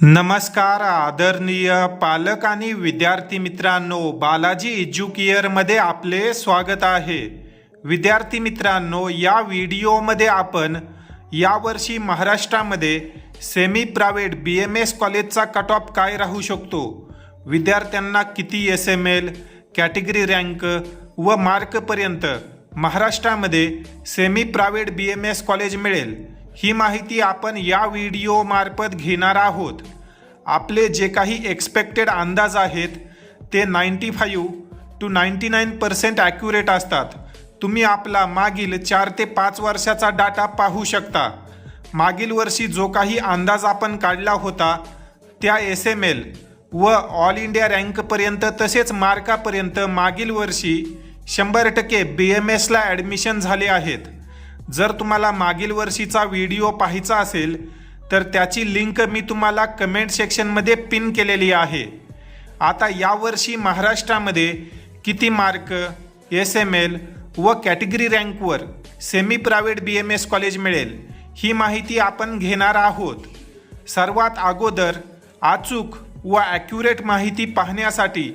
नमस्कार आदरणीय पालक आणि विद्यार्थी मित्रांनो, बालाजी एज्युकेअरमध्ये आपले स्वागत आहे। विद्यार्थी मित्रांनो, या व्हिडिओमध्ये आपण यावर्षी महाराष्ट्रामध्ये सेमी प्रायव्हेट BMS कॉलेजचा कट ऑफ काय राहू शकतो, विद्यार्थ्यांना किती SML कॅटेगरी रँक व मार्कपर्यंत महाराष्ट्रामध्ये सेमी प्रायव्हेट BMS कॉलेज मिळेल, ही माहिती आपण या व्हिडिओ मार्फत घेणार आहोत। आपले जे काही एक्सपेक्टेड अंदाज आहेत ते 95 to 99% ॲक्युरेट असतात। तुम्ही आपला मागील 4 ते 5 वर्षाचा डाटा पाहू शकता। मागील वर्षी जो काही अंदाज आपण काढला होता त्या SML व ऑल इंडिया रँकपर्यंत तसेच मार्कापर्यंत मागील वर्षी 100% BMSला ॲडमिशन झाले आहेत। जर तुम्हाला मागील वर्षीचा व्हिडिओ पाहायचा असेल तर त्याची लिंक मी तुम्हाला कमेंट सेक्शनमध्ये पिन केलेली आहे। आता यावर्षी महाराष्ट्रामध्ये किती मार्क, SML व कॅटेगरी रँकवर सेमी प्रायव्हेट BMS कॉलेज मिळेल, ही माहिती आपण घेणार आहोत। सर्वात अगोदर अचूक व ॲक्युरेट माहिती पाहण्यासाठी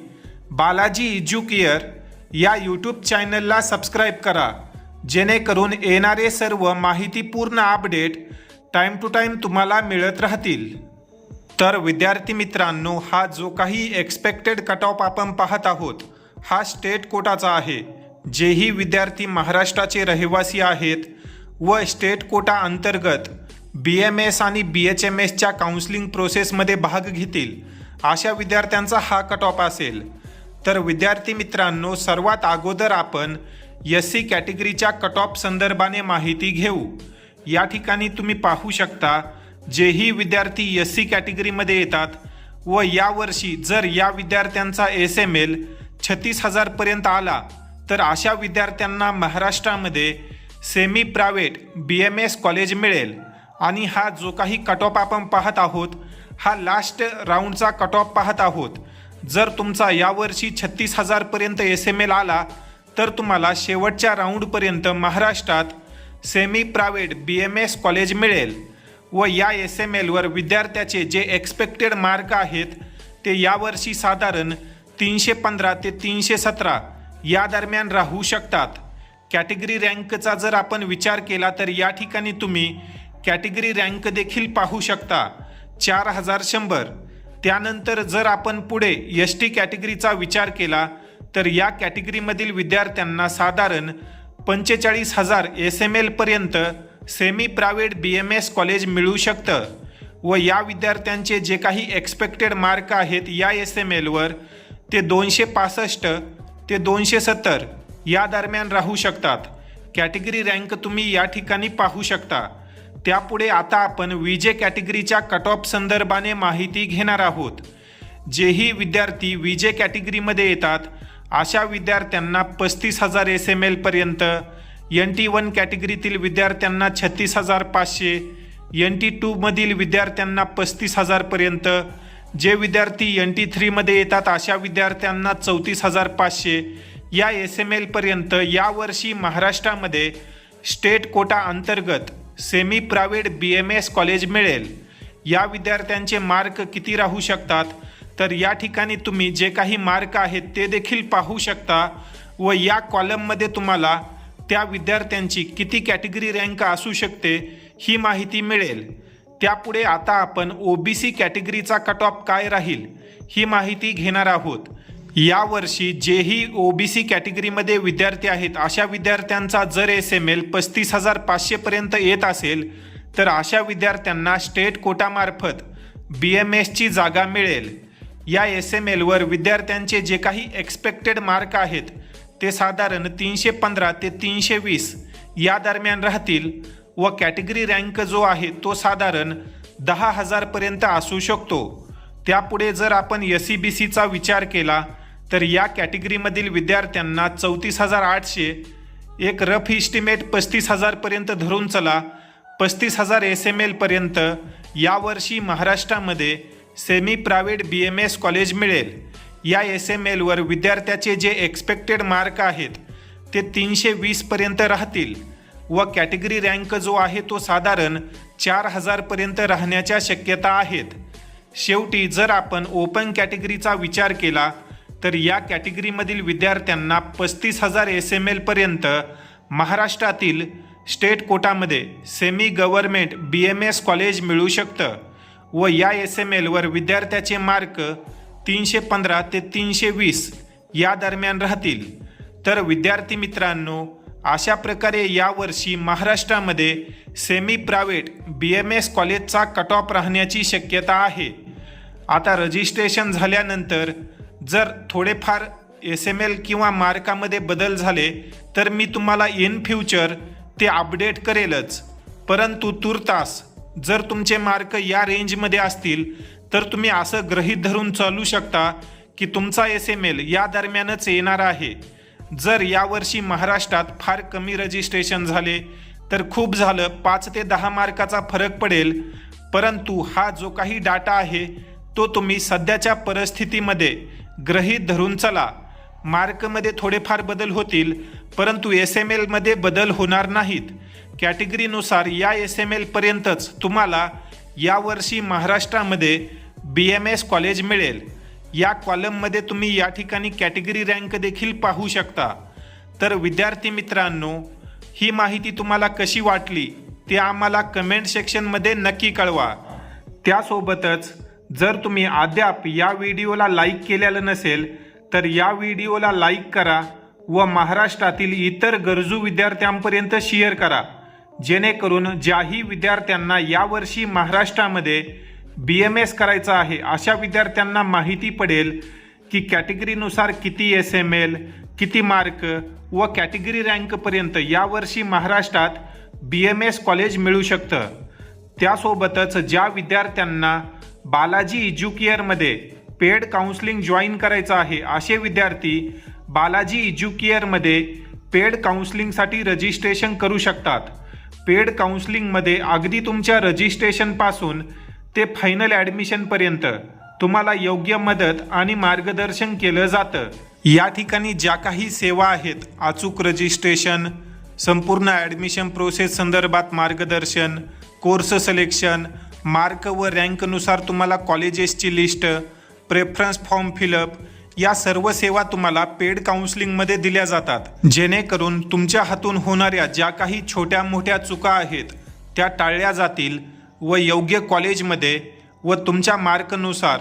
बालाजी एज्युकेअर या यूट्यूब चॅनलला सबस्क्राईब करा, जेणेकरून येणारे सर्व माहितीपूर्ण अपडेट टाइम टू टाइम तुम्हाला मिळत राहतील। तर विद्यार्थी मित्रांनो, हा जो काही एक्सपेक्टेड कट ऑफ आपण पाहत आहोत हा स्टेट कोटाचा आहे। जेही विद्यार्थी महाराष्ट्राचे रहिवासी आहेत व स्टेट कोटा अंतर्गत BMS आणि BHMSच्या काउन्सिलिंग प्रोसेसमध्ये भाग घेतील अशा विद्यार्थ्यांचा हा कट ऑफ असेल। तर विद्यार्थी मित्रांनो, सर्वात अगोदर आपण SC कॅटेगरीच्या कट ऑफ संदर्भाने माहिती घेऊ। या ठिकाणी तुम्ही पाहू शकता, जेही विद्यार्थी SC कॅटेगरीमध्ये येतात व यावर्षी जर या विद्यार्थ्यांचा SML 36,000 पर्यंत आला तर अशा विद्यार्थ्यांना महाराष्ट्रामध्ये सेमी प्रायव्हेट BMS कॉलेज मिळेल। आणि हा जो काही कट ऑफ आपण पाहत आहोत हा लास्ट राऊंडचा कट ऑफ पाहत आहोत। जर तुमचा यावर्षी 36,000 पर्यंत SML आला तर तुम्हाला शेवटच्या राऊंडपर्यंत महाराष्ट्रात सेमी प्रायव्हेट BMS कॉलेज मिळेल व या SMLवर विद्यार्थ्याचे जे एक्सपेक्टेड मार्क आहेत ते यावर्षी साधारण 315 ते 317 या दरम्यान राहू शकतात। कॅटेगरी रँकचा जर आपण विचार केला तर या ठिकाणी तुम्ही कॅटेगरी रँक देखील पाहू शकता, 4100। त्यानंतर जर आपण पुढे ST कॅटेगरीचा विचार केला तर या कॅटेगरीमधील विद्यार्थ्यांना साधारण 45,000 SML पर्यंत सेमी प्रायव्हेट BMS कॉलेज मिळू शकतं व या विद्यार्थ्यांचे जे काही एक्सपेक्टेड मार्क आहेत या SMLवर ते 265 ते 270 या दरम्यान राहू शकतात। कॅटेगरी रँक तुम्ही या ठिकाणी पाहू शकता। त्यापुढे आता आपण VJ कॅटेगरीच्या कट ऑफ संदर्भाने माहिती घेणार आहोत। जेही विद्यार्थी VJ कॅटेगरीमध्ये येतात अशा विद्यार्थ्यांना 35,000 SML पर्यंत, NT1 कॅटेगरीतील विद्यार्थ्यांना 36,500, NT2 मधील विद्यार्थ्यांना 35,000 पर्यंत, जे विद्यार्थी NT3 मध्ये येतात अशा विद्यार्थ्यांना 34,500 या SML पर्यंत यावर्षी महाराष्ट्रामध्ये स्टेट कोटा अंतर्गत सेमी प्रायव्हेट BMS कॉलेज मिळेल। या विद्यार्थ्यांचे मार्क किती राहू शकतात तर या ठिकाणी तुम्ही जे काही मार्क आहेत ते देखील पाहू शकता व या कॉलममध्ये तुम्हाला त्या विद्यार्थ्यांची किती कॅटेगरी रँक असू शकते ही माहिती मिळेल। त्यापुढे आता आपण OBC कॅटेगरीचा कट ऑफ काय राहील ही माहिती घेणार आहोत। यावर्षी जेही OBC कॅटेगरीमध्ये विद्यार्थी आहेत अशा विद्यार्थ्यांचा जर SML 35,500 पर्यंत येत असेल तर अशा विद्यार्थ्यांना स्टेट कोटामार्फत BMSची जागा मिळेल। या SMLवर विद्यार्थ्यांचे जे काही एक्सपेक्टेड मार्क आहेत ते साधारण 315 ते 320 या दरम्यान राहतील व कॅटेगरी रँक जो आहे तो साधारण 10,000 पर्यंत असू शकतो। त्यापुढे जर आपण SEBCचा विचार केला तर या कॅटेगरीमधील विद्यार्थ्यांना 34,800, एक रफ इस्टिमेट 35,000 पर्यंत धरून चला, 35,000 SML पर्यंत यावर्षी महाराष्ट्रामध्ये सेमी प्रायव्हेट BMS कॉलेज मिळेल। या SMLवर विद्यार्थ्याचे जे एक्सपेक्टेड मार्क आहेत ते 320 पर्यंत राहतील व कॅटेगरी रँक जो आहे तो साधारण 4,000 पर्यंत राहण्याच्या शक्यता आहेत। शेवटी जर आपण ओपन कॅटेगरीचा विचार केला तर या कॅटेगरीमधील विद्यार्थ्यांना 35,000 SML पर्यंत महाराष्ट्रातील स्टेट कोटामध्ये सेमी गव्हर्नमेंट BMS कॉलेज मिळू शकतं व या SML वर विद्यार्थ्याचे मार्क 315 ते 320 या दरम्यान राहतील। तर विद्यार्थी मित्रांनो, अशा प्रकारे यावर्षी महाराष्ट्रामध्ये सेमी प्रायव्हेट BMS कॉलेजचा कट ऑफ राहण्याची शक्यता आहे। आता रजिस्ट्रेशन झाल्यानंतर जर थोडेफार SML किंवा मार्कामध्ये बदल झाले तर मी तुम्हाला इन फ्युचर ते अपडेट करेलच, परंतु तुर्तास जर तुमचे मार्क या रेंजमध्ये असतील तर तुम्ही असं गृहीत धरून चालू शकता की तुमचा SML या दरम्यानच येणार आहे। जर यावर्षी महाराष्ट्रात फार कमी रजिस्ट्रेशन झाले तर खूप झालं 5 ते 10 मार्काचा फरक पडेल, परंतु हा जो काही डाटा आहे तो तुम्ही सध्याच्या परिस्थितीमध्ये गृहीत धरून चला। मार्कमध्ये थोडेफार बदल होतील परंतु SML मध्ये बदल होणार नाहीत। कॅटेगरीनुसार या SML पर्यंतच तुम्हाला यावर्षी महाराष्ट्रामध्ये BMS कॉलेज मिळेल। या कॉलममध्ये तुम्ही या ठिकाणी कॅटेगरी रँक देखील पाहू शकता। तर विद्यार्थी मित्रांनो, ही माहिती तुम्हाला कशी वाटली ते आम्हाला कमेंट सेक्शनमध्ये नक्की कळवा। त्यासोबतच जर तुम्ही अद्याप या व्हिडिओला लाईक केलेलं नसेल तर या व्हिडिओला लाईक करा व महाराष्ट्रातील इतर गरजू विद्यार्थ्यांपर्यंत शेअर करा, जेणेकरून ज्याही विद्यार्थ्यांना यावर्षी महाराष्ट्रामध्ये BMS करायचा आहे अशा विद्यार्थ्यांना माहिती पडेल की कॅटेगरीनुसार किती SML, किती मार्क व कॅटेगरी रँकपर्यंत यावर्षी महाराष्ट्रात BMS कॉलेज मिळू शकतं। त्यासोबतच ज्या विद्यार्थ्यांना बालाजी एज्युकेअरमध्ये पेड काउन्सिलिंग जॉईन करायचं आहे असे विद्यार्थी बालाजी एज्युकेअरमध्ये पेड काउन्सिलिंगसाठी रजिस्ट्रेशन करू शकतात। पेड काउन्सिलिंगमध्ये अगदी तुमच्या रजिस्ट्रेशनपासून ते फायनल ॲडमिशनपर्यंत तुम्हाला योग्य मदत आणि मार्गदर्शन केलं जातं। या ठिकाणी ज्या काही सेवा आहेत, अचूक रजिस्ट्रेशन, संपूर्ण ॲडमिशन प्रोसेस संदर्भात मार्गदर्शन, कोर्स सिलेक्शन, मार्क व रँकनुसार तुम्हाला कॉलेजेसची लिस्ट, प्रेफरन्स फॉर्म फिलअप, या सर्व सेवा तुम्हाला पेड काउन्सिलिंगमध्ये दिल्या जातात, जेणेकरून तुमच्या हातून होणाऱ्या ज्या काही छोट्या मोठ्या चुका आहेत त्या टाळल्या जातील व योग्य कॉलेजमध्ये व तुमच्या मार्कनुसार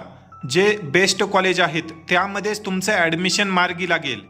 जे बेस्ट कॉलेज आहेत त्यामध्येच तुमचं ॲडमिशन मार्गी लागेल।